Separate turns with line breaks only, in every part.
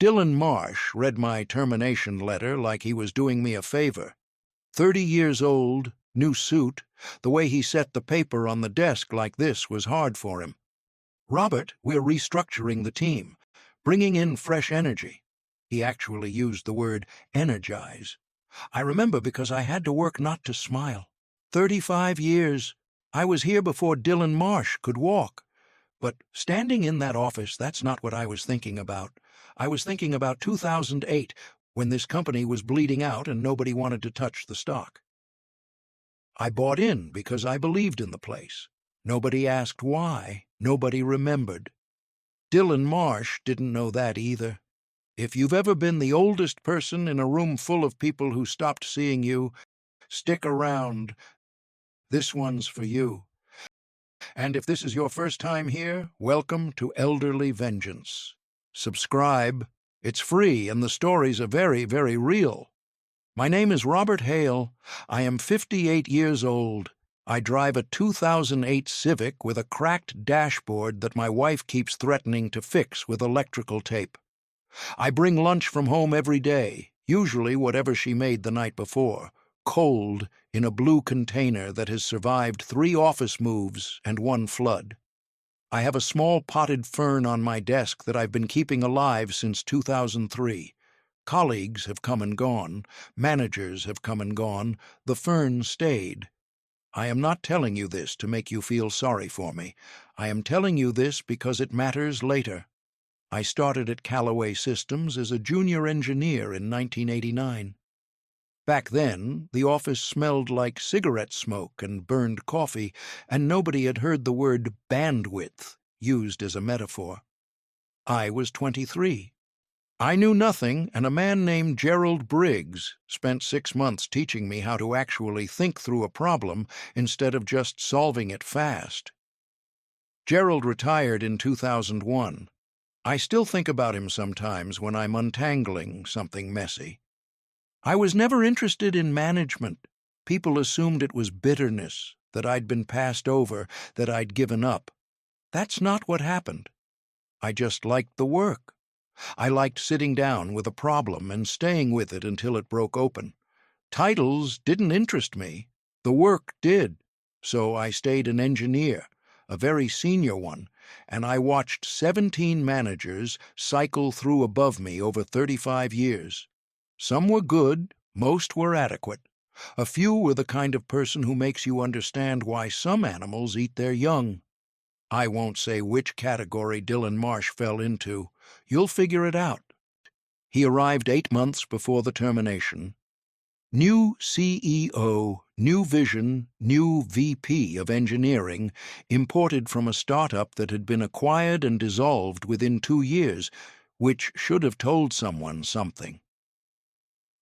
Dylan Marsh read my termination letter like he was doing me a favor. 30 years old, new suit, the way he set the paper on the desk like this was hard for him. "Robert, we're restructuring the team, bringing in fresh energy." He actually used the word energize. I remember because I had to work not to smile. 35 years. I was here before Dylan Marsh could walk. But standing in that office, that's not what I was thinking about. I was thinking about 2008, when this company was bleeding out and nobody wanted to touch the stock. I bought in because I believed in the place. Nobody asked why. Nobody remembered. Dylan Marsh didn't know that either. If you've ever been the oldest person in a room full of people who stopped seeing you, stick around. This one's for you. And if this is your first time here, welcome to Elderly Vengeance. Subscribe. It's free, and the stories are very, very real. My name is Robert Hale. I am 58 years old. I drive a 2008 Civic with a cracked dashboard that my wife keeps threatening to fix with electrical tape. I bring lunch from home every day, usually whatever she made the night before, cold, in a blue container that has survived 3 office moves and 1 flood. I have a small potted fern on my desk that I've been keeping alive since 2003. Colleagues have come and gone, managers have come and gone, the fern stayed. I am not telling you this to make you feel sorry for me. I am telling you this because it matters later. I started at Callaway Systems as a junior engineer in 1989. Back then, the office smelled like cigarette smoke and burned coffee, and nobody had heard the word bandwidth used as a metaphor. I was 23. I knew nothing, and a man named Gerald Briggs spent 6 months teaching me how to actually think through a problem instead of just solving it fast. Gerald retired in 2001. I still think about him sometimes when I'm untangling something messy. I was never interested in management. People assumed it was bitterness, that I'd been passed over, that I'd given up. That's not what happened. I just liked the work. I liked sitting down with a problem and staying with it until it broke open. Titles didn't interest me. The work did. So I stayed an engineer, a very senior one, and I watched 17 managers cycle through above me over 35 years. Some were good, most were adequate. A few were the kind of person who makes you understand why some animals eat their young. I won't say which category Dylan Marsh fell into. You'll figure it out. He arrived 8 months before the termination. New CEO, new vision, new VP of engineering, imported from a startup that had been acquired and dissolved within 2 years, which should have told someone something.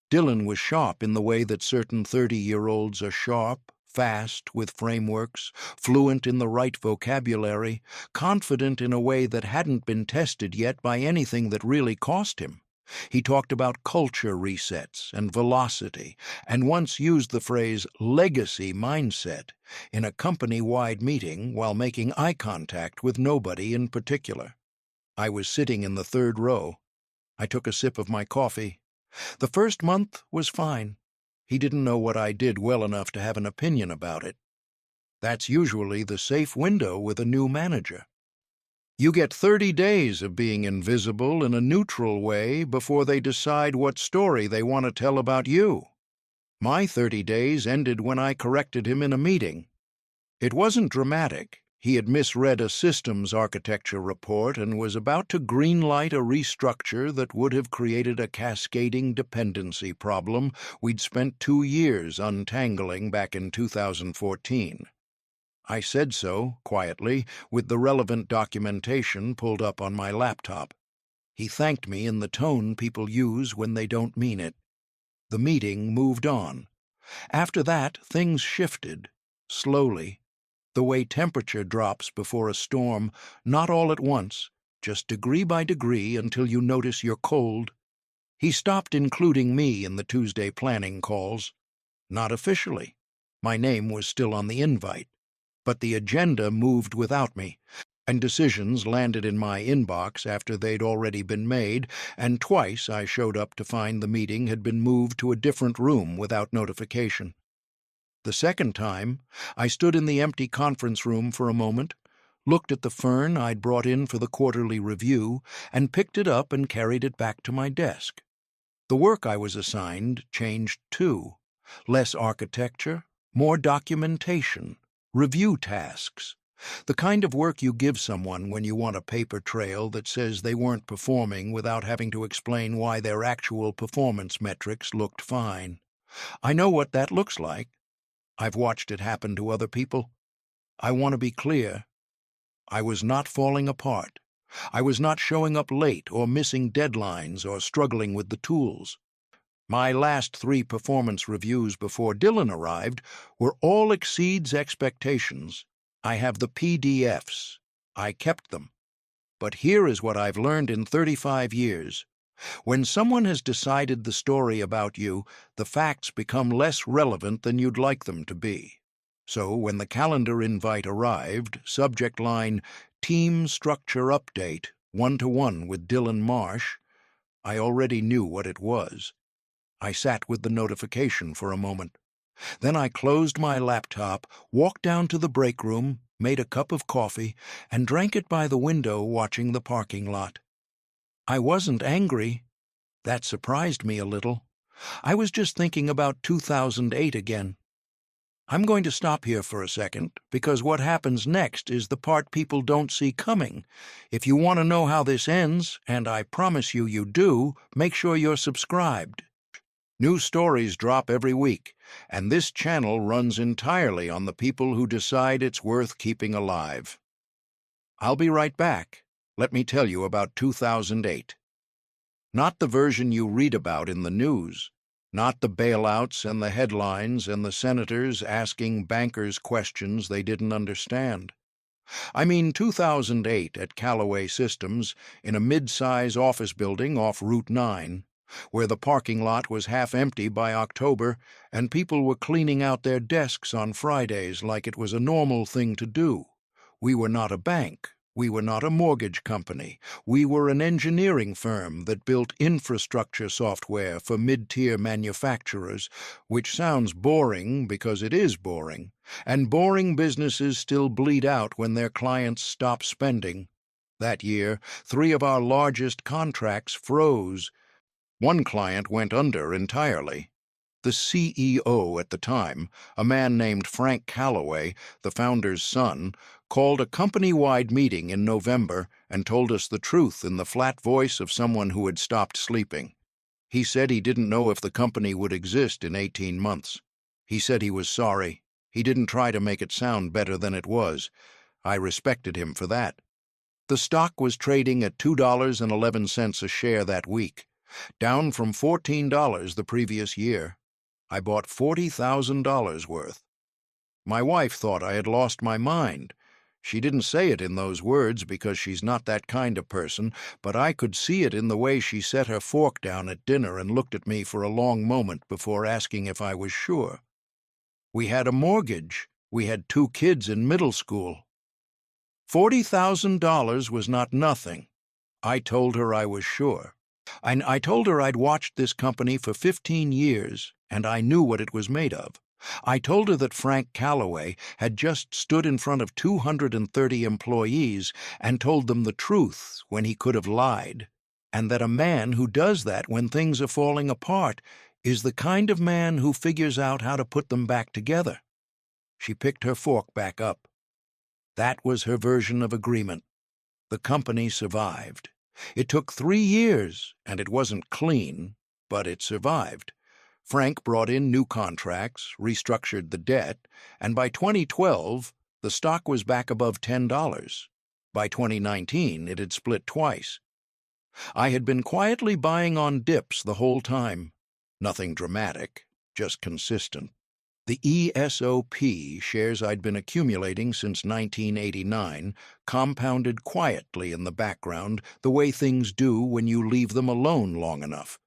Dylan was sharp in the way that certain 30-year-olds are sharp, fast, with frameworks, fluent in the right vocabulary, confident in a way that hadn't been tested yet by anything that really cost him. He talked about culture resets and velocity, and once used the phrase legacy mindset in a company-wide meeting while making eye contact with nobody in particular. I was sitting in the 3rd row. I took a sip of my coffee. The first month was fine. He didn't know what I did well enough to have an opinion about it. That's usually the safe window with a new manager. You get 30 days of being invisible in a neutral way before they decide what story they want to tell about you. My 30 days ended when I corrected him in a meeting. It wasn't dramatic. He had misread a systems architecture report and was about to greenlight a restructure that would have created a cascading dependency problem we'd spent 2 years untangling back in 2014. I said so, quietly, with the relevant documentation pulled up on my laptop. He thanked me in the tone people use when they don't mean it. The meeting moved on. After that, things shifted, slowly. The way temperature drops before a storm, not all at once, just degree by degree until you notice you're cold. He stopped including me in the Tuesday planning calls. Not officially. My name was still on the invite. But the agenda moved without me. and decisions landed in my inbox after they'd already been made, and twice I showed up to find the meeting had been moved to a different room without notification. The second time, I stood in the empty conference room for a moment, looked at the fern I'd brought in for the quarterly review, and picked it up and carried it back to my desk. The work I was assigned changed too. Less architecture, more documentation, review tasks. The kind of work you give someone when you want a paper trail that says they weren't performing without having to explain why their actual performance metrics looked fine. I know what that looks like. I've watched it happen to other people. I want to be clear. I was not falling apart. I was not showing up late or missing deadlines or struggling with the tools. My last 3 performance reviews before Dylan arrived were all exceeds expectations. I have the PDFs. I kept them. But here is what I've learned in 35 years. When someone has decided the story about you, the facts become less relevant than you'd like them to be. So when the calendar invite arrived, subject line, Team Structure Update, 1-to-1 with Dylan Marsh, I already knew what it was. I sat with the notification for a moment. Then I closed my laptop, walked down to the break room, made a cup of coffee, and drank it by the window watching the parking lot. I wasn't angry. That surprised me a little. I was just thinking about 2008 again. I'm going to stop here for a second, because what happens next is the part people don't see coming. If you want to know how this ends, and I promise you you do, make sure you're subscribed. New stories drop every week, and this channel runs entirely on the people who decide it's worth keeping alive. I'll be right back. Let me tell you about 2008. Not the version you read about in the news. Not the bailouts and the headlines and the senators asking bankers questions they didn't understand. I mean 2008 at Callaway Systems in a mid-size office building off Route 9, where the parking lot was half empty by October and people were cleaning out their desks on Fridays like it was a normal thing to do. We were not a bank. We were not a mortgage company. We were an engineering firm that built infrastructure software for mid-tier manufacturers, which sounds boring because it is boring, and boring businesses still bleed out when their clients stop spending. That year, 3 of our largest contracts froze. One client went under entirely. The CEO at the time, a man named Frank Callaway, the founder's son, called a company-wide meeting in November and told us the truth in the flat voice of someone who had stopped sleeping. He said he didn't know if the company would exist in 18 months. He said he was sorry. He didn't try to make it sound better than it was. I respected him for that. The stock was trading at $2.11 a share that week, down from $14 the previous year. I bought $40,000 worth. My wife thought I had lost my mind. She didn't say it in those words because she's not that kind of person, but I could see it in the way she set her fork down at dinner and looked at me for a long moment before asking if I was sure. We had a mortgage. We had 2 kids in middle school. $40,000 was not nothing. I told her I was sure. I told her I'd watched this company for 15 years, and I knew what it was made of. I told her that Frank Callaway had just stood in front of 230 employees and told them the truth when he could have lied, and that a man who does that when things are falling apart is the kind of man who figures out how to put them back together. She picked her fork back up. That was her version of agreement. The company survived. It took 3 years, and it wasn't clean, but it survived. Frank brought in new contracts, restructured the debt, and by 2012, the stock was back above $10. By 2019, it had split twice. I had been quietly buying on dips the whole time. Nothing dramatic, just consistent. The ESOP, shares I'd been accumulating since 1989, compounded quietly in the background the way things do when you leave them alone long enough.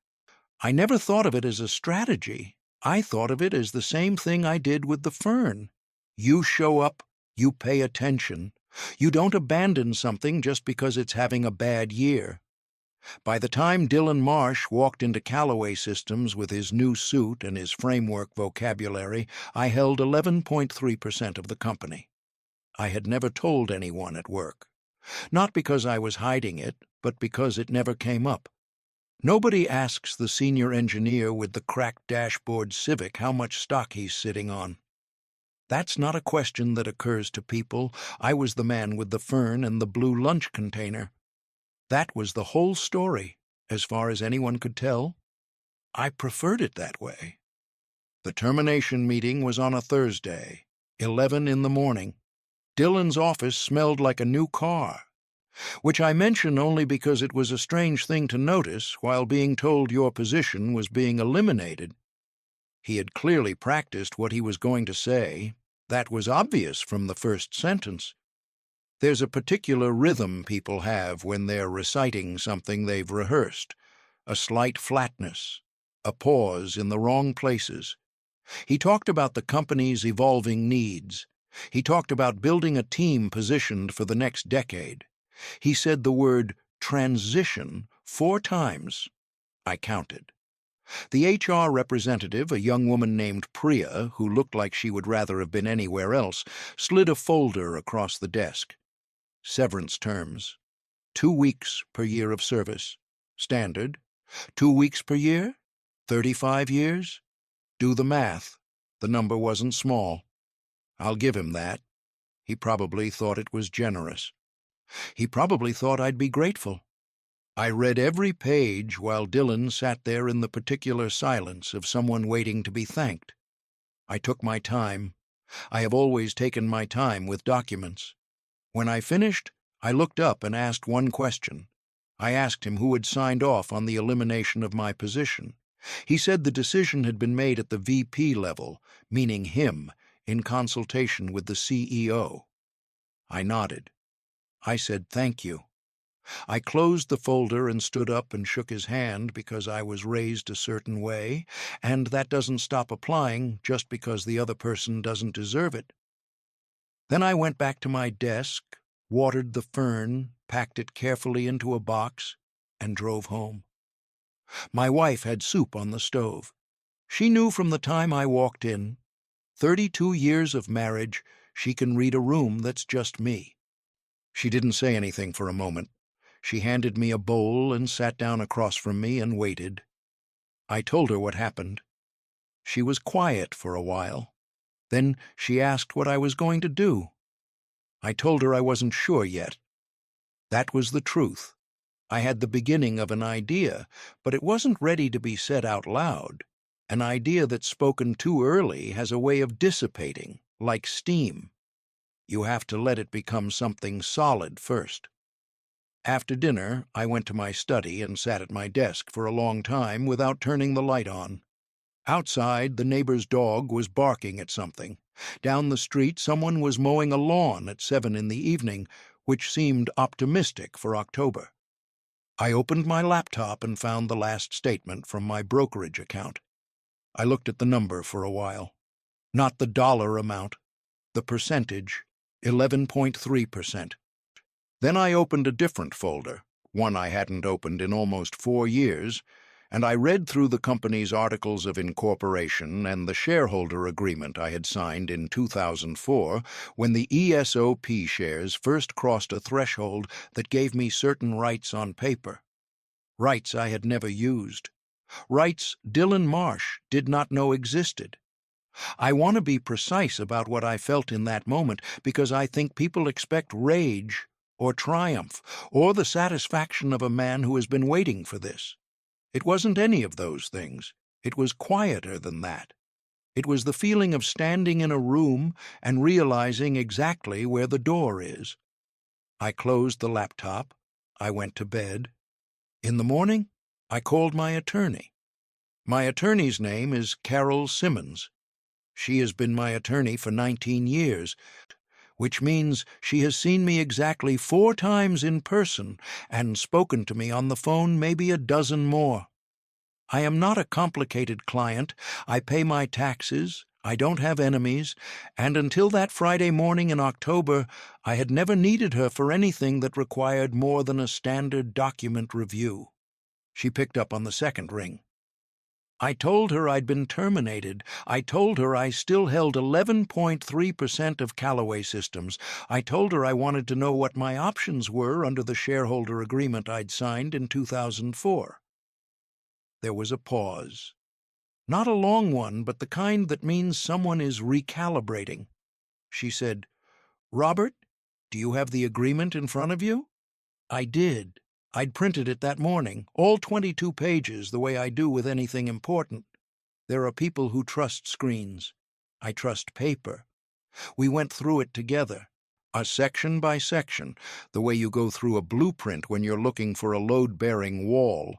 I never thought of it as a strategy. I thought of it as the same thing I did with the fern. You show up, you pay attention, You don't abandon something just because it's having a bad year. By the time Dylan Marsh walked into Callaway Systems with his new suit and his framework vocabulary, I held 11.3% of the company. I had never told anyone at work. Not because I was hiding it, but because it never came up. Nobody asks the senior engineer with the cracked dashboard Civic how much stock he's sitting on. That's not a question that occurs to people. I was the man with the fern and the blue lunch container. That was the whole story, as far as anyone could tell. I preferred it that way. The termination meeting was on a Thursday, 11 in the morning. Dylan's office smelled like a new car, which I mention only because it was a strange thing to notice while being told your position was being eliminated. He had clearly practiced what he was going to say. That was obvious from the first sentence. There's a particular rhythm people have when they're reciting something they've rehearsed, a slight flatness, a pause in the wrong places. He talked about the company's evolving needs. He talked about building a team positioned for the next decade. He said the word transition 4 times. I counted. The HR representative, a young woman named Priya, who looked like she would rather have been anywhere else, slid a folder across the desk. Severance terms. 2 weeks per year of service. Standard. 2 weeks per year? 35 years? Do the math. The number wasn't small. I'll give him that. He probably thought it was generous. He probably thought I'd be grateful. I read every page while Dylan sat there in the particular silence of someone waiting to be thanked. I took my time. I have always taken my time with documents. When I finished, I looked up and asked one question. I asked him who had signed off on the elimination of my position. He said the decision had been made at the VP level, meaning him, in consultation with the CEO. I nodded. I said thank you. I closed the folder and stood up and shook his hand because I was raised a certain way, and that doesn't stop applying just because the other person doesn't deserve it. Then I went back to my desk, watered the fern, packed it carefully into a box, and drove home. My wife had soup on the stove. She knew from the time I walked in, 32 years of marriage, she can read a room that's just me. She didn't say anything for a moment. She handed me a bowl and sat down across from me and waited. I told her what happened. She was quiet for a while. Then she asked what I was going to do. I told her I wasn't sure yet. That was the truth. I had the beginning of an idea, but it wasn't ready to be said out loud. An idea that's spoken too early has a way of dissipating, like steam. You have to let it become something solid first. After dinner, I went to my study and sat at my desk for a long time without turning the light on. Outside, the neighbor's dog was barking at something. Down the street, someone was mowing a lawn at 7 in the evening, which seemed optimistic for October. I opened my laptop and found the last statement from my brokerage account. I looked at the number for a while. Not the dollar amount. The percentage, 11.3%. Then I opened a different folder, one I hadn't opened in almost 4 years, and I read through the company's articles of incorporation and the shareholder agreement I had signed in 2004 when the ESOP shares first crossed a threshold that gave me certain rights on paper. Rights I had never used. Rights Dylan Marsh did not know existed. I want to be precise about what I felt in that moment because I think people expect rage or triumph or the satisfaction of a man who has been waiting for this. It wasn't any of those things. It was quieter than that. It was the feeling of standing in a room and realizing exactly where the door is. I closed the laptop. I went to bed. In the morning, I called my attorney. My attorney's name is Carol Simmons. She has been my attorney for 19 years, which means she has seen me exactly 4 times in person and spoken to me on the phone maybe a dozen more. I am not a complicated client. I pay my taxes, I don't have enemies, and until that Friday morning in October, I had never needed her for anything that required more than a standard document review. She picked up on the second ring. I told her I'd been terminated. I told her I still held 11.3% of Callaway Systems. I told her I wanted to know what my options were under the shareholder agreement I'd signed in 2004. There was a pause. Not a long one, but the kind that means someone is recalibrating. She said, "Robert, do you have the agreement in front of you?" I did. I'd printed it that morning, all 22 pages, the way I do with anything important. There are people who trust screens. I trust paper. We went through it together, section by section, the way you go through a blueprint when you're looking for a load-bearing wall.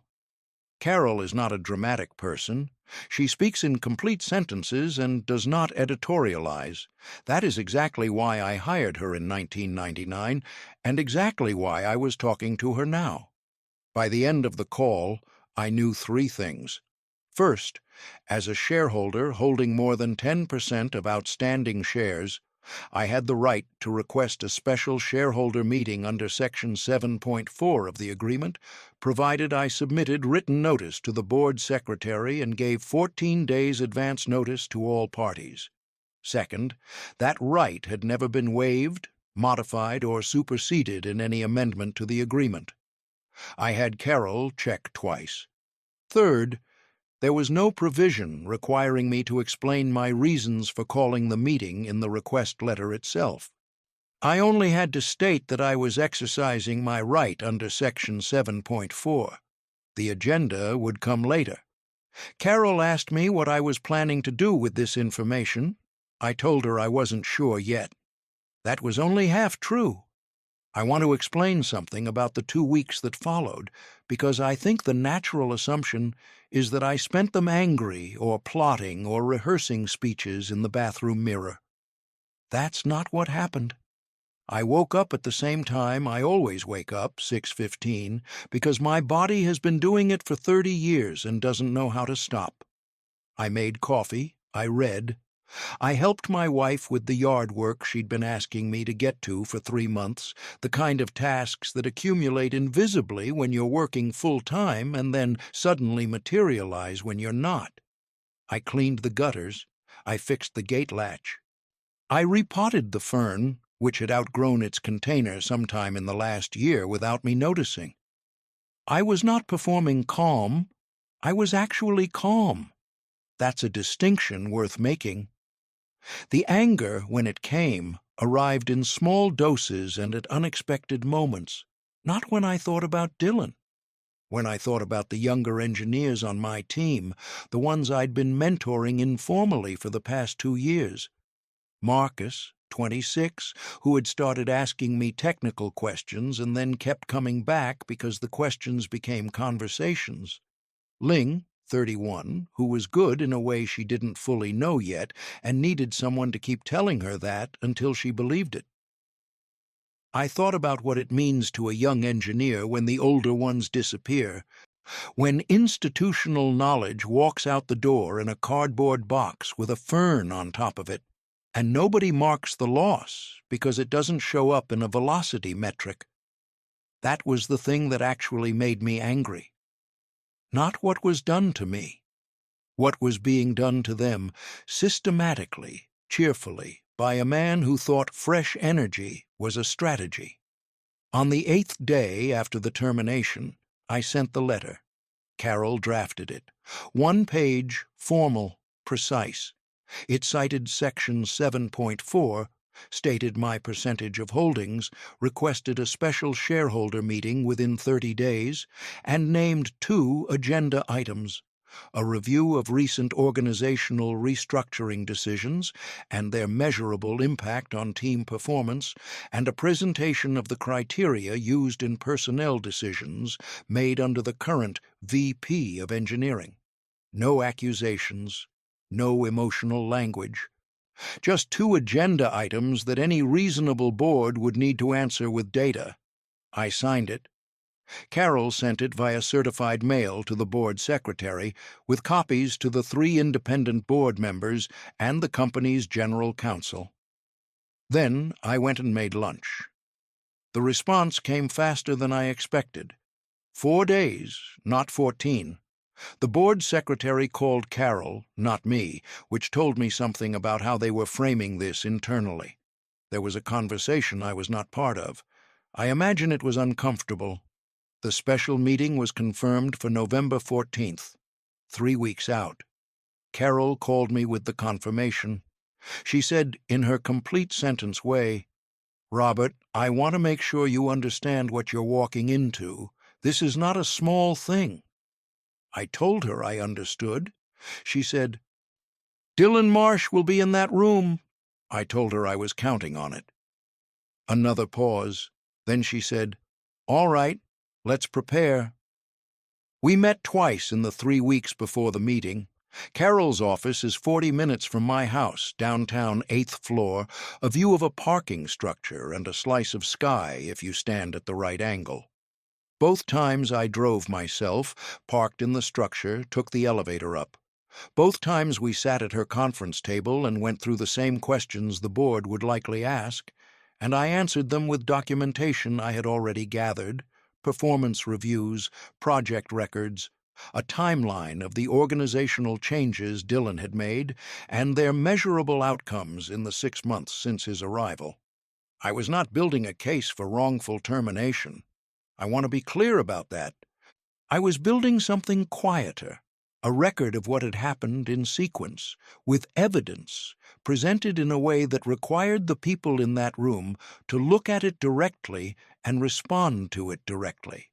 Carol is not a dramatic person. She speaks in complete sentences and does not editorialize. That is exactly why I hired her in 1999, and exactly why I was talking to her now. By the end of the call, I knew three things. First, as a shareholder holding more than 10% of outstanding shares, I had the right to request a special shareholder meeting under Section 7.4 of the agreement, provided I submitted written notice to the board secretary and gave 14 days advance notice to all parties. Second, that right had never been waived, modified, or superseded in any amendment to the agreement. I had Carol check twice. Third, there was no provision requiring me to explain my reasons for calling the meeting in the request letter itself. I only had to state that I was exercising my right under Section 7.4. The agenda would come later. Carol asked me what I was planning to do with this information. I told her I wasn't sure yet. That was only half true. I want to explain something about the 2 weeks that followed, because I think the natural assumption is that I spent them angry or plotting or rehearsing speeches in the bathroom mirror. That's not what happened. I woke up at the same time I always wake up, 6:15, because my body has been doing it for 30 years and doesn't know how to stop. I made coffee, I read. I helped my wife with the yard work she'd been asking me to get to for 3 months, the kind of tasks that accumulate invisibly when you're working full-time and then suddenly materialize when you're not. I cleaned the gutters. I fixed the gate latch. I repotted the fern, which had outgrown its container sometime in the last year without me noticing. I was not performing calm. I was actually calm. That's a distinction worth making. The anger, when it came, arrived in small doses and at unexpected moments, not when I thought about Dylan. When I thought about the younger engineers on my team, the ones I'd been mentoring informally for the past 2 years. Marcus, 26, who had started asking me technical questions and then kept coming back because the questions became conversations. Ling, 31, who was good in a way she didn't fully know yet and needed someone to keep telling her that until she believed it. I thought about what it means to a young engineer when the older ones disappear, when institutional knowledge walks out the door in a cardboard box with a fern on top of it, and nobody marks the loss because it doesn't show up in a velocity metric. That was the thing that actually made me angry. Not what was done to me. What was being done to them, systematically, cheerfully, by a man who thought fresh energy was a strategy. On the 8th day after the termination, I sent the letter. Carol drafted it. 1 page, formal, precise. It cited Section 7.4, stated my percentage of holdings, requested a special shareholder meeting within 30 days, and named 2 agenda items: a review of recent organizational restructuring decisions and their measurable impact on team performance, and a presentation of the criteria used in personnel decisions made under the current VP of Engineering. No accusations, no emotional language. Just 2 agenda items that any reasonable board would need to answer with data. I signed it. Carol sent it via certified mail to the board secretary, with copies to the 3 independent board members and the company's general counsel. Then I went and made lunch. The response came faster than I expected. 4 days, not 14. The board secretary called Carol, not me, which told me something about how they were framing this internally. There was a conversation I was not part of. I imagine it was uncomfortable. The special meeting was confirmed for November 14th, 3 weeks out. Carol called me with the confirmation. She said, in her complete sentence way, "Robert, I want to make sure you understand what you're walking into. This is not a small thing." I told her I understood. She said, "Dylan Marsh will be in that room." I told her I was counting on it. Another pause. Then she said, "All right, let's prepare." We met twice in the 3 weeks before the meeting. Carol's office is 40 minutes from my house, downtown 8th floor, a view of a parking structure and a slice of sky if you stand at the right angle. Both times I drove myself, parked in the structure, took the elevator up. Both times we sat at her conference table and went through the same questions the board would likely ask, and I answered them with documentation I had already gathered, performance reviews, project records, a timeline of the organizational changes Dylan had made, and their measurable outcomes in the 6 months since his arrival. I was not building a case for wrongful termination. I want to be clear about that. I was building something quieter, a record of what had happened in sequence, with evidence, presented in a way that required the people in that room to look at it directly and respond to it directly.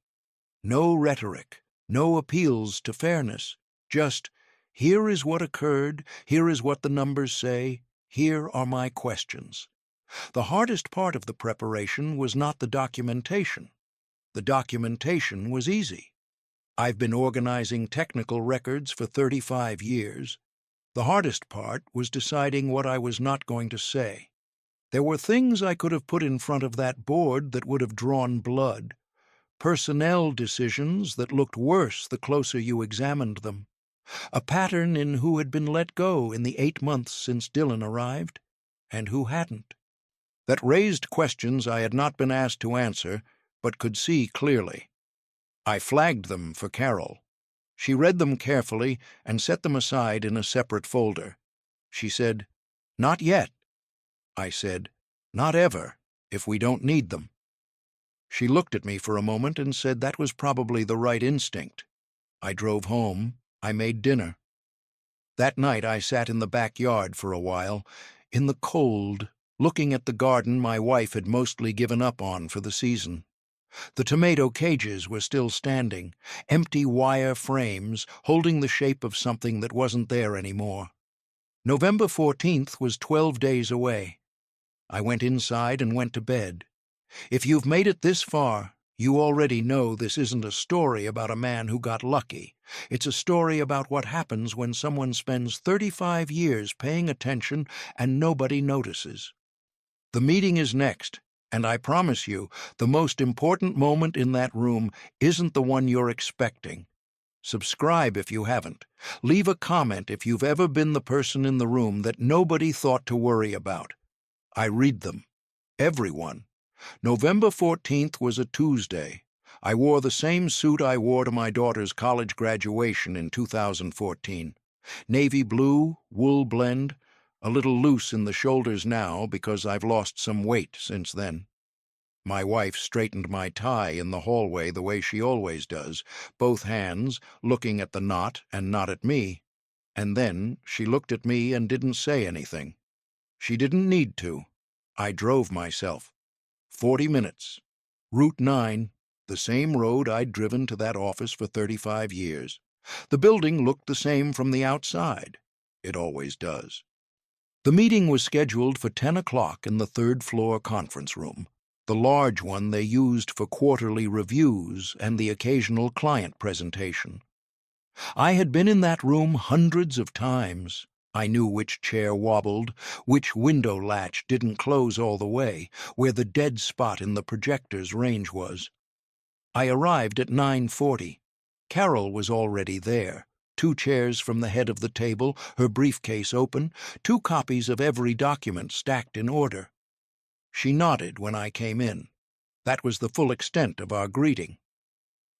No rhetoric, no appeals to fairness, just, here is what occurred, here is what the numbers say, here are my questions. The hardest part of the preparation was not the documentation. The documentation was easy. I've been organizing technical records for 35 years. The hardest part was deciding what I was not going to say. There were things I could have put in front of that board that would have drawn blood, personnel decisions that looked worse the closer you examined them, a pattern in who had been let go in the 8 months since Dylan arrived, and who hadn't. That raised questions I had not been asked to answer, but could see clearly. I flagged them for Carol. She read them carefully and set them aside in a separate folder. She said, "Not yet." I said, "Not ever, if we don't need them." She looked at me for a moment and said that was probably the right instinct. I drove home. I made dinner. That night I sat in the backyard for a while, in the cold, looking at the garden my wife had mostly given up on for the season. The tomato cages were still standing, empty wire frames holding the shape of something that wasn't there anymore. November 14th was 12 days away. I went inside and went to bed. If you've made it this far, you already know this isn't a story about a man who got lucky. It's a story about what happens when someone spends 35 years paying attention and nobody notices. The meeting is next. And I promise you, the most important moment in that room isn't the one you're expecting. Subscribe if you haven't. Leave a comment if you've ever been the person in the room that nobody thought to worry about. I read them. Everyone. November 14th was a Tuesday. I wore the same suit I wore to my daughter's college graduation in 2014. Navy blue, wool blend, a little loose in the shoulders now because I've lost some weight since then. My wife straightened my tie in the hallway the way she always does, both hands looking at the knot and not at me, and then she looked at me and didn't say anything. She didn't need to. I drove myself. 40 minutes. Route 9, the same road I'd driven to that office for 35 years. The building looked the same from the outside. It always does. The meeting was scheduled for 10 o'clock in the 3rd floor conference room, the large one they used for quarterly reviews and the occasional client presentation. I had been in that room hundreds of times. I knew which chair wobbled, which window latch didn't close all the way, where the dead spot in the projector's range was. I arrived at 9:40. Carol was already there. 2 chairs from the head of the table, her briefcase open, 2 copies of every document stacked in order. She nodded when I came in. That was the full extent of our greeting.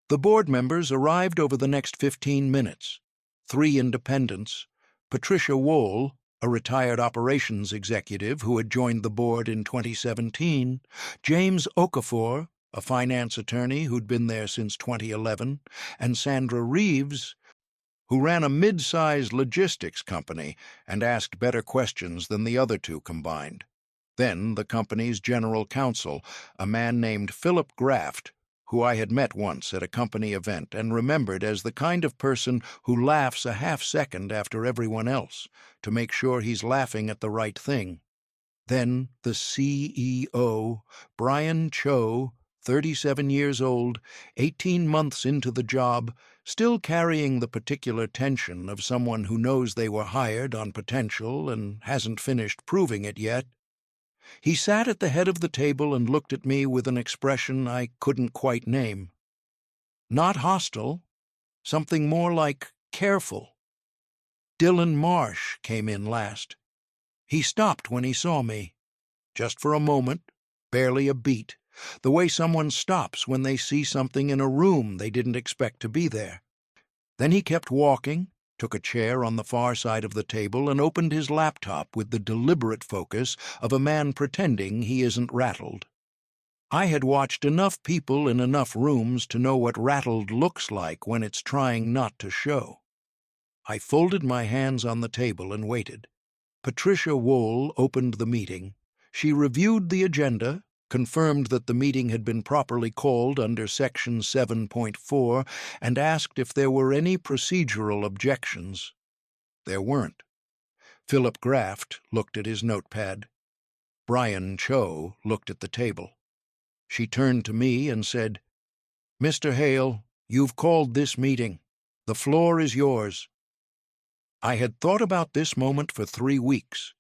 The board members arrived over the next 15 minutes. 3 independents, Patricia Wohl, a retired operations executive who had joined the board in 2017, James Okafor, a finance attorney who'd been there since 2011, and Sandra Reeves, who ran a mid-sized logistics company and asked better questions than the other 2 combined. Then the company's general counsel, a man named Philip Graft, who I had met once at a company event and remembered as the kind of person who laughs a half-second after everyone else to make sure he's laughing at the right thing. Then the CEO, Brian Cho, 37 years old, 18 months into the job, still carrying the particular tension of someone who knows they were hired on potential and hasn't finished proving it yet. He sat at the head of the table and looked at me with an expression I couldn't quite name. Not hostile, something more like careful. Dylan Marsh came in last. He stopped when he saw me. Just for a moment, barely a beat, the way someone stops when they see something in a room they didn't expect to be there. Then he kept walking, took a chair on the far side of the table, and opened his laptop with the deliberate focus of a man pretending he isn't rattled. I had watched enough people in enough rooms to know what rattled looks like when it's trying not to show. I folded my hands on the table and waited. Patricia Wohl opened the meeting. She reviewed the agenda, confirmed that the meeting had been properly called under Section 7.4, and asked if there were any procedural objections. There weren't. Philip Graft looked at his notepad. Brian Cho looked at the table. She turned to me and said, "Mr. Hale, you've called this meeting. The floor is yours." I had thought about this moment for 3 weeks.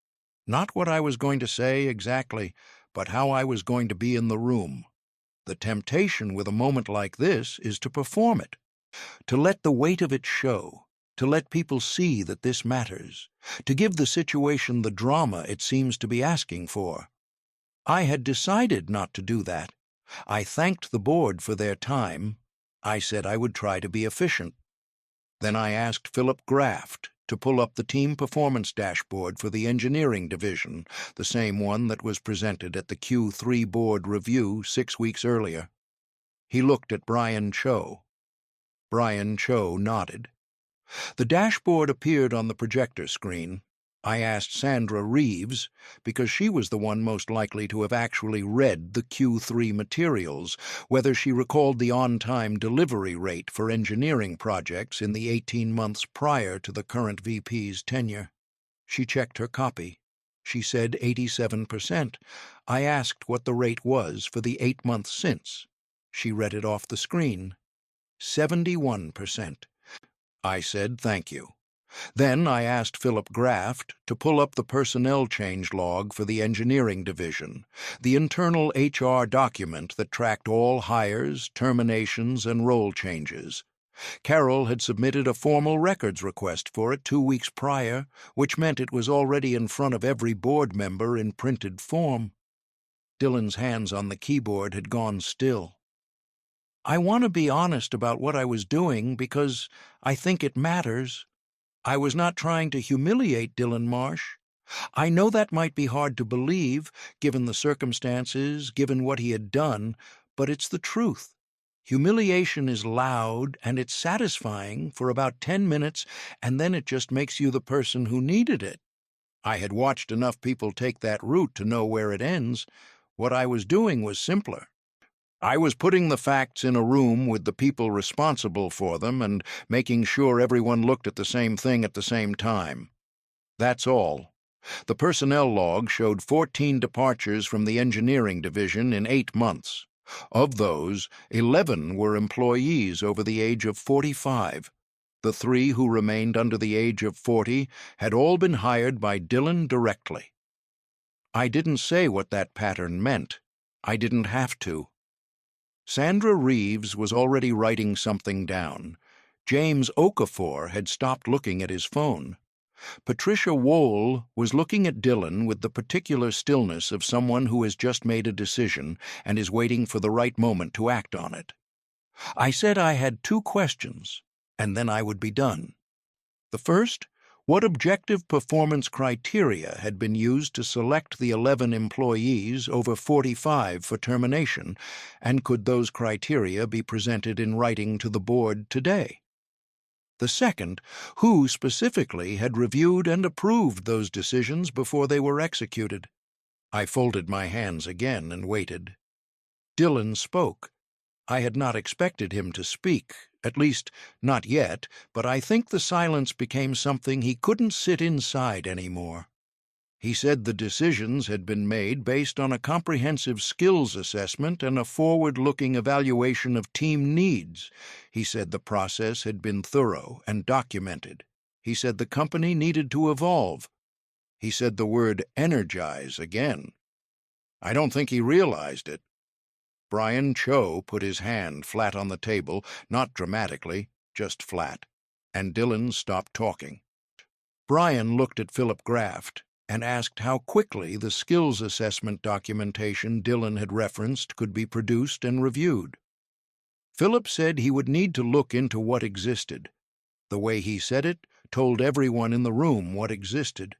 Not what I was going to say exactly, but how I was going to be in the room. The temptation with a moment like this is to perform it, to let the weight of it show, to let people see that this matters, to give the situation the drama it seems to be asking for. I had decided not to do that. I thanked the board for their time. I said I would try to be efficient. Then I asked Philip Graft to pull up the team performance dashboard for the engineering division, the same one that was presented at the Q3 board review 6 weeks earlier. He looked at Brian Cho. Brian Cho nodded. The dashboard appeared on the projector screen. I asked Sandra Reeves, because she was the one most likely to have actually read the Q3 materials, whether she recalled the on-time delivery rate for engineering projects in the 18 months prior to the current VP's tenure. She checked her copy. She said 87%. I asked what the rate was for the 8 months since. She read it off the screen. 71%. I said thank you. Then I asked Philip Graft to pull up the personnel change log for the engineering division, the internal HR document that tracked all hires, terminations, and role changes. Carol had submitted a formal records request for it 2 weeks prior, which meant it was already in front of every board member in printed form. Dylan's hands on the keyboard had gone still. I want to be honest about what I was doing because I think it matters. I was not trying to humiliate Dylan Marsh. I know that might be hard to believe, given the circumstances, given what he had done, but it's the truth. Humiliation is loud, and it's satisfying for about 10 minutes, and then it just makes you the person who needed it. I had watched enough people take that route to know where it ends. What I was doing was simpler. I was putting the facts in a room with the people responsible for them and making sure everyone looked at the same thing at the same time. That's all. The personnel log showed 14 departures from the engineering division in 8 months. Of those, 11 were employees over the age of 45. The 3 who remained under the age of 40 had all been hired by Dylan directly. I didn't say what that pattern meant. I didn't have to. Sandra Reeves was already writing something down. James Okafor had stopped looking at his phone. Patricia Wohl was looking at Dylan with the particular stillness of someone who has just made a decision and is waiting for the right moment to act on it. I said I had 2 questions, and then I would be done. The first, what objective performance criteria had been used to select the 11 employees over 45 for termination, and could those criteria be presented in writing to the board today? The second, who specifically had reviewed and approved those decisions before they were executed? I folded my hands again and waited. Dylan spoke. I had not expected him to speak, at least not yet, but I think the silence became something he couldn't sit inside anymore. He said the decisions had been made based on a comprehensive skills assessment and a forward-looking evaluation of team needs. He said the process had been thorough and documented. He said the company needed to evolve. He said the word energize again. I don't think he realized it. Brian Cho put his hand flat on the table, not dramatically, just flat, and Dylan stopped talking. Brian looked at Philip Graft and asked how quickly the skills assessment documentation Dylan had referenced could be produced and reviewed. Philip said he would need to look into what existed. The way he said it told everyone in the room what existed.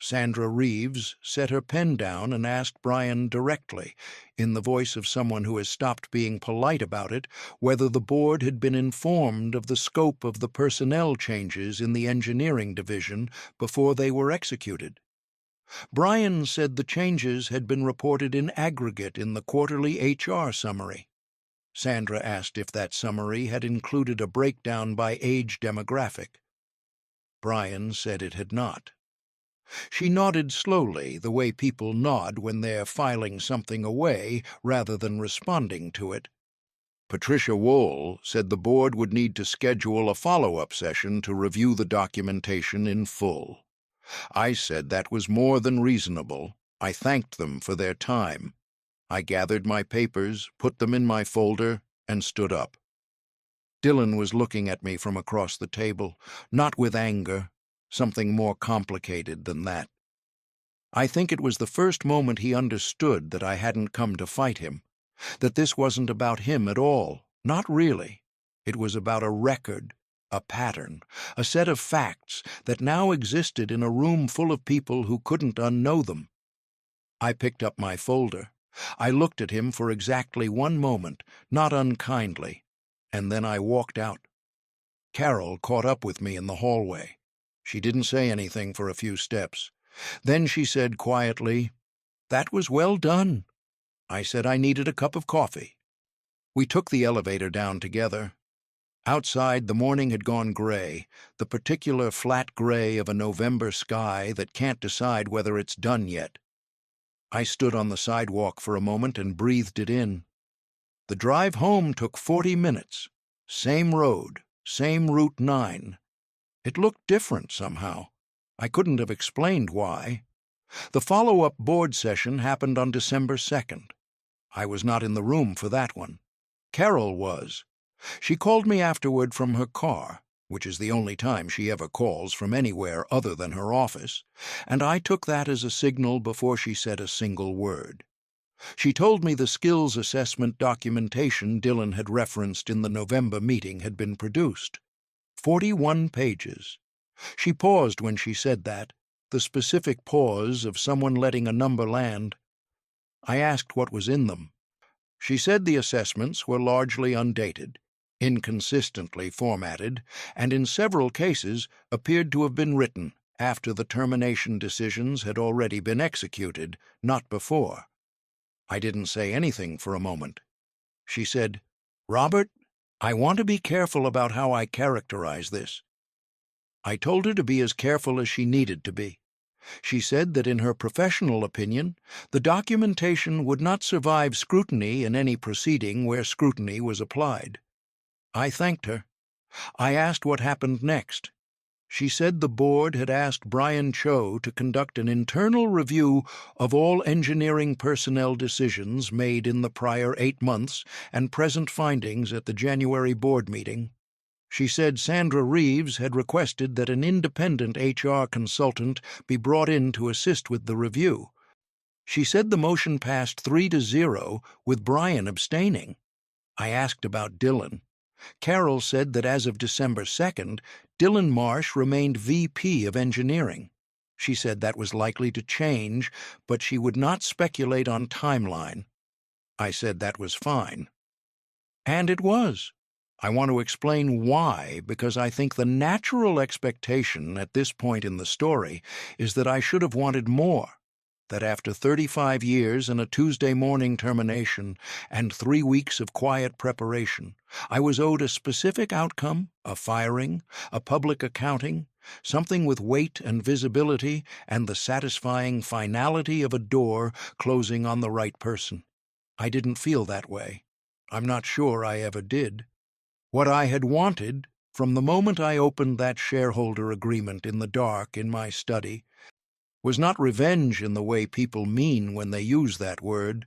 Sandra Reeves set her pen down and asked Brian directly, in the voice of someone who has stopped being polite about it, whether the board had been informed of the scope of the personnel changes in the engineering division before they were executed. Brian said the changes had been reported in aggregate in the quarterly HR summary. Sandra asked if that summary had included a breakdown by age demographic. Brian said it had not. She nodded slowly, the way people nod when they're filing something away rather than responding to it. Patricia Wohl said the board would need to schedule a follow-up session to review the documentation in full. I said that was more than reasonable. I thanked them for their time. I gathered my papers, put them in my folder, and stood up. Dylan was looking at me from across the table, not with anger, something more complicated than that. I think it was the first moment he understood that I hadn't come to fight him, that this wasn't about him at all, not really. It was about a record, a pattern, a set of facts that now existed in a room full of people who couldn't unknow them. I picked up my folder. I looked at him for exactly 1 moment, not unkindly, and then I walked out. Carol caught up with me in the hallway. She didn't say anything for a few steps. Then she said quietly, "That was well done." I said I needed a cup of coffee. We took the elevator down together. Outside, the morning had gone gray, the particular flat gray of a November sky that can't decide whether it's done yet. I stood on the sidewalk for a moment and breathed it in. The drive home took 40 minutes. Same road, same Route 9. It looked different somehow. I couldn't have explained why. The follow-up board session happened on December 2nd. I was not in the room for that one. Carol was. She called me afterward from her car, which is the only time she ever calls from anywhere other than her office, and I took that as a signal before she said a single word. She told me the skills assessment documentation Dylan had referenced in the November meeting had been produced. 41 pages. She paused when she said that, the specific pause of someone letting a number land. I asked what was in them. She said the assessments were largely undated, inconsistently formatted, and in several cases appeared to have been written after the termination decisions had already been executed, not before. I didn't say anything for a moment. She said, "Robert, I want to be careful about how I characterize this." I told her to be as careful as she needed to be. She said that in her professional opinion, the documentation would not survive scrutiny in any proceeding where scrutiny was applied. I thanked her. I asked what happened next. She said the board had asked Brian Cho to conduct an internal review of all engineering personnel decisions made in the prior 8 months and present findings at the January board meeting. She said Sandra Reeves had requested that an independent HR consultant be brought in to assist with the review. She said the motion passed 3-0, with Brian abstaining. I asked about Dylan. Carol said that as of December 2nd, Dylan Marsh remained VP of Engineering. She said that was likely to change, but she would not speculate on timeline. I said that was fine. And it was. I want to explain why, because I think the natural expectation at this point in the story is that I should have wanted more. That after 35 years and a Tuesday morning termination and 3 weeks of quiet preparation, I was owed a specific outcome, a firing, a public accounting, something with weight and visibility, and the satisfying finality of a door closing on the right person. I didn't feel that way. I'm not sure I ever did. What I had wanted, from the moment I opened that shareholder agreement in the dark in my study, was not revenge in the way people mean when they use that word.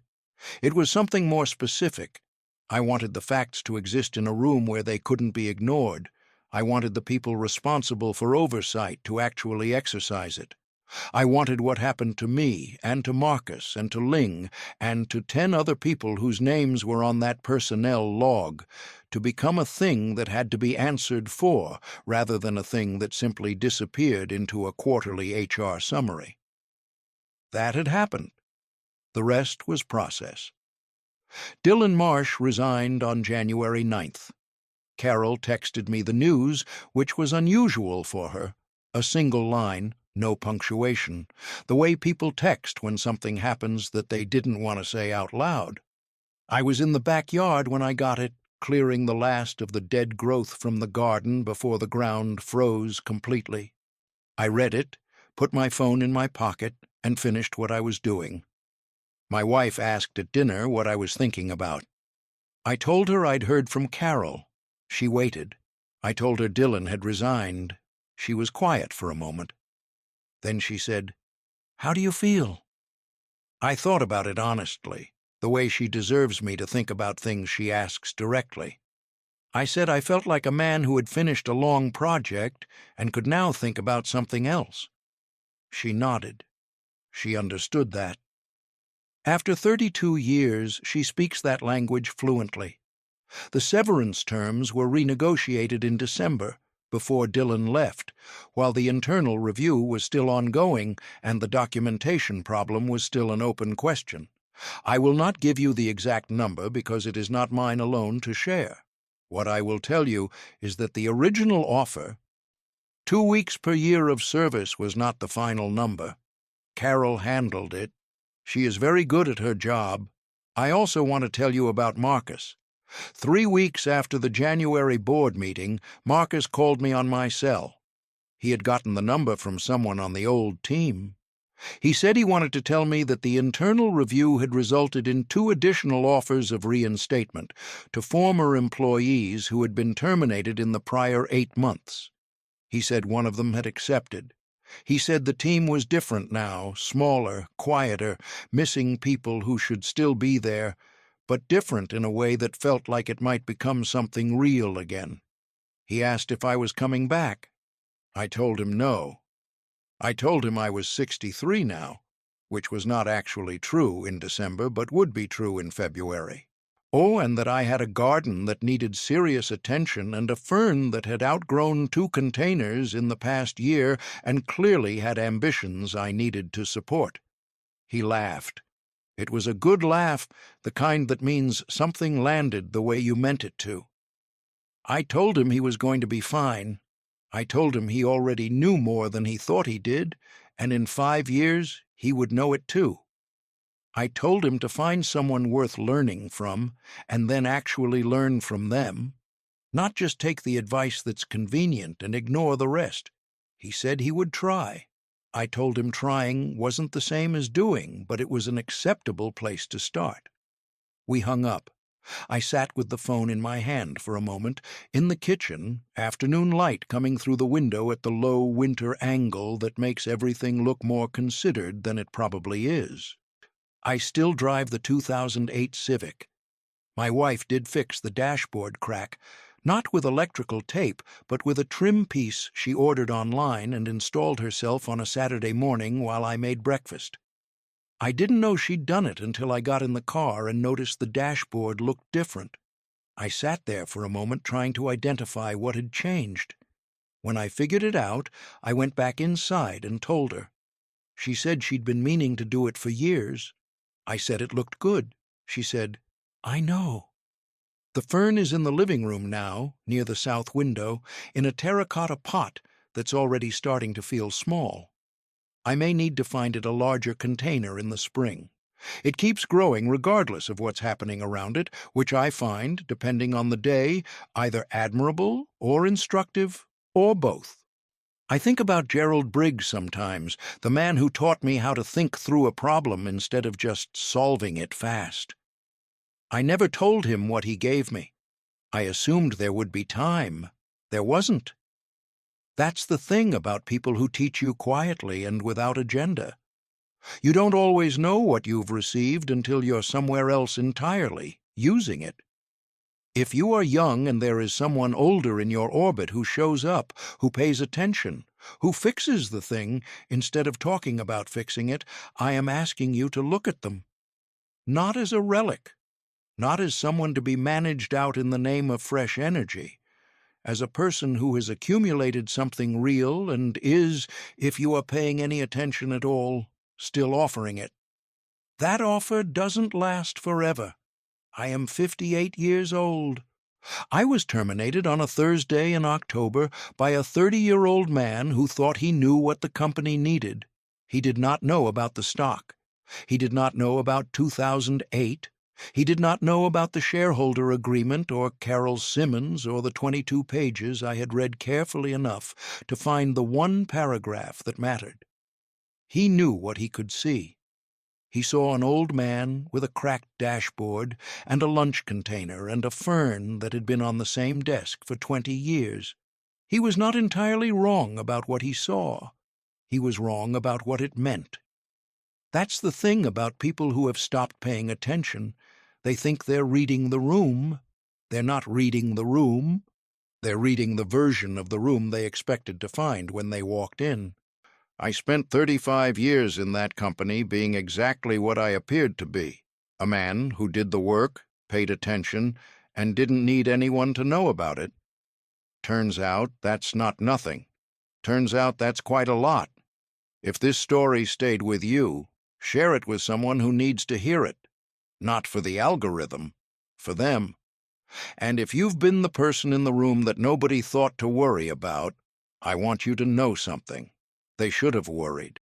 It was something more specific. I wanted the facts to exist in a room where they couldn't be ignored. I wanted the people responsible for oversight to actually exercise it. I wanted what happened to me and to Marcus and to Ling and to 10 other people whose names were on that personnel log to become a thing that had to be answered for rather than a thing that simply disappeared into a quarterly HR summary. That had happened. The rest was process. Dylan Marsh resigned on January 9th. Carol texted me the news, which was unusual for her. A single line, no punctuation, the way people text when something happens that they didn't want to say out loud. I was in the backyard when I got it, clearing the last of the dead growth from the garden before the ground froze completely. I read it, put my phone in my pocket, and finished what I was doing. My wife asked at dinner what I was thinking about. I told her I'd heard from Carol. She waited. I told her Dylan had resigned. She was quiet for a moment. Then she said, "How do you feel?" I thought about it honestly, the way she deserves me to think about things she asks directly. I said I felt like a man who had finished a long project and could now think about something else. She nodded. She understood that. After 32 years, she speaks that language fluently. The severance terms were renegotiated in December, before Dylan left, while the internal review was still ongoing and the documentation problem was still an open question. I will not give you the exact number because it is not mine alone to share. What I will tell you is that the original offer, 2 weeks per year of service, was not the final number. Carol handled it. She is very good at her job. I also want to tell you about Marcus. 3 weeks after the January board meeting, Marcus called me on my cell. He had gotten the number from someone on the old team. He said he wanted to tell me that the internal review had resulted in 2 additional offers of reinstatement to former employees who had been terminated in the prior 8 months. He said one of them had accepted. He said the team was different now, smaller, quieter, missing people who should still be there, but different in a way that felt like it might become something real again. He asked if I was coming back. I told him no. I told him I was 63 now, which was not actually true in December, but would be true in February. Oh, and that I had a garden that needed serious attention and a fern that had outgrown 2 containers in the past year and clearly had ambitions I needed to support. He laughed. It was a good laugh, the kind that means something landed the way you meant it to. I told him he was going to be fine. I told him he already knew more than he thought he did, and in 5 years he would know it too. I told him to find someone worth learning from, and then actually learn from them, not just take the advice that's convenient and ignore the rest. He said he would try. I told him trying wasn't the same as doing, but it was an acceptable place to start. We hung up. I sat with the phone in my hand for a moment, in the kitchen, afternoon light coming through the window at the low winter angle that makes everything look more considered than it probably is. I still drive the 2008 Civic. My wife did fix the dashboard crack, not with electrical tape, but with a trim piece she ordered online and installed herself on a Saturday morning while I made breakfast. I didn't know she'd done it until I got in the car and noticed the dashboard looked different. I sat there for a moment trying to identify what had changed. When I figured it out, I went back inside and told her. She said she'd been meaning to do it for years. I said it looked good. She said, "I know." The fern is in the living room now, near the south window, in a terracotta pot that's already starting to feel small. I may need to find it a larger container in the spring. It keeps growing regardless of what's happening around it, which I find, depending on the day, either admirable or instructive, or both. I think about Gerald Briggs sometimes, the man who taught me how to think through a problem instead of just solving it fast. I never told him what he gave me. I assumed there would be time. There wasn't. That's the thing about people who teach you quietly and without agenda. You don't always know what you've received until you're somewhere else entirely, using it. If you are young and there is someone older in your orbit who shows up, who pays attention, who fixes the thing instead of talking about fixing it, I am asking you to look at them. Not as a relic, not as someone to be managed out in the name of fresh energy, as a person who has accumulated something real and is, if you are paying any attention at all, still offering it. That offer doesn't last forever. I am 58 years old. I was terminated on a Thursday in October by a 30-year-old man who thought he knew what the company needed. He did not know about the stock. He did not know about 2008. He did not know about the shareholder agreement or Carol Simmons or the 22 pages I had read carefully enough to find the one paragraph that mattered. He knew what he could see. He saw an old man with a cracked dashboard and a lunch container and a fern that had been on the same desk for 20 years. He was not entirely wrong about what he saw. He was wrong about what it meant. That's the thing about people who have stopped paying attention. They think they're reading the room. They're not reading the room. They're reading the version of the room they expected to find when they walked in. I spent 35 years in that company being exactly what I appeared to be, a man who did the work, paid attention, and didn't need anyone to know about it. Turns out that's not nothing. Turns out that's quite a lot. If this story stayed with you, share it with someone who needs to hear it. Not for the algorithm, for them. And if you've been the person in the room that nobody thought to worry about, I want you to know something. They should have worried.